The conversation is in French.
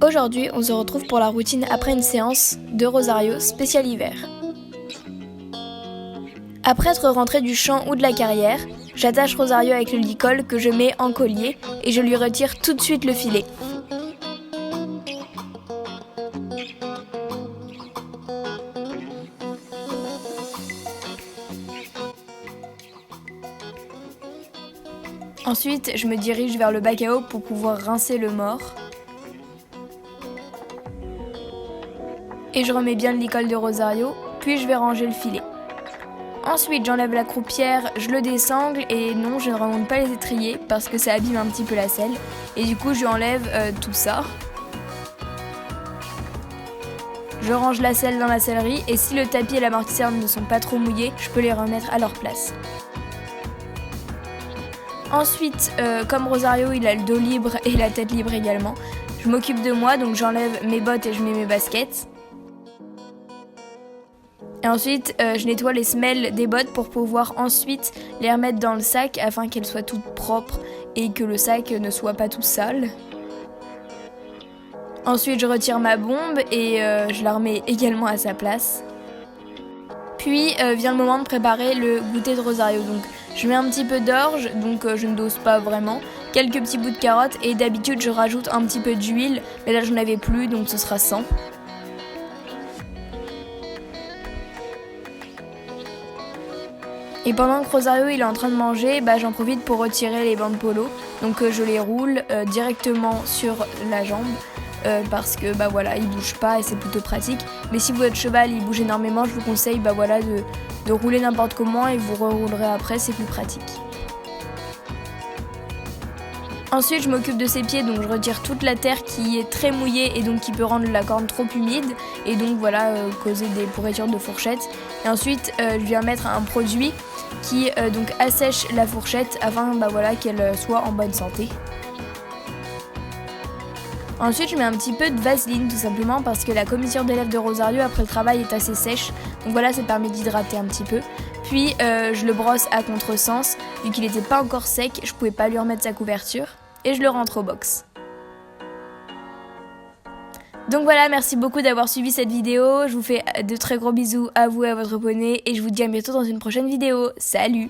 Aujourd'hui, on se retrouve pour la routine après une séance de Rosario spécial hiver. Après être rentré du champ ou de la carrière, j'attache Rosario avec le licol que je mets en collier et je lui retire tout de suite le filet. Ensuite, je me dirige vers le bac à eau pour pouvoir rincer le mort. Et je remets bien le licol de Rosario, puis je vais ranger le filet. Ensuite, j'enlève la croupière, je le désangle et non, je ne remonte pas les étriers parce que ça abîme un petit peu la selle. Et du coup, je enlève tout ça. Je range la selle dans la sellerie et si le tapis et l'amortisseur ne sont pas trop mouillés, je peux les remettre à leur place. Ensuite, comme Rosario il a le dos libre et la tête libre également, je m'occupe de moi, donc j'enlève mes bottes et je mets mes baskets. Et ensuite, je nettoie les semelles des bottes pour pouvoir ensuite les remettre dans le sac afin qu'elles soient toutes propres et que le sac ne soit pas tout sale. Ensuite, je retire ma bombe et je la remets également à sa place. Puis vient le moment de préparer le goûter de Rosario. Donc, je mets un petit peu d'orge, donc je ne dose pas vraiment, quelques petits bouts de carottes et d'habitude je rajoute un petit peu d'huile, mais là je n'en avais plus donc ce sera sans. Et pendant que Rosario il est en train de manger, j'en profite pour retirer les bandes polo. Donc je les roule directement sur la jambe parce que voilà, il bouge pas et c'est plutôt pratique. Mais si votre cheval il bouge énormément, je vous conseille de rouler n'importe comment et vous reroulerez après, c'est plus pratique. Ensuite, je m'occupe de ses pieds, donc je retire toute la terre qui est très mouillée et donc qui peut rendre la corne trop humide et donc causer des pourritures de fourchette. Et ensuite, je viens mettre un produit qui donc assèche la fourchette afin qu'elle soit en bonne santé. Ensuite, je mets un petit peu de vaseline tout simplement parce que la commissure des lèvres de Rosario après le travail est assez sèche. Donc voilà, ça permet d'hydrater un petit peu. Puis je le brosse à contresens. Vu qu'il n'était pas encore sec, je pouvais pas lui remettre sa couverture. Et je le rentre au box. Donc voilà, merci beaucoup d'avoir suivi cette vidéo. Je vous fais de très gros bisous à vous et à votre poney. Et je vous dis à bientôt dans une prochaine vidéo. Salut!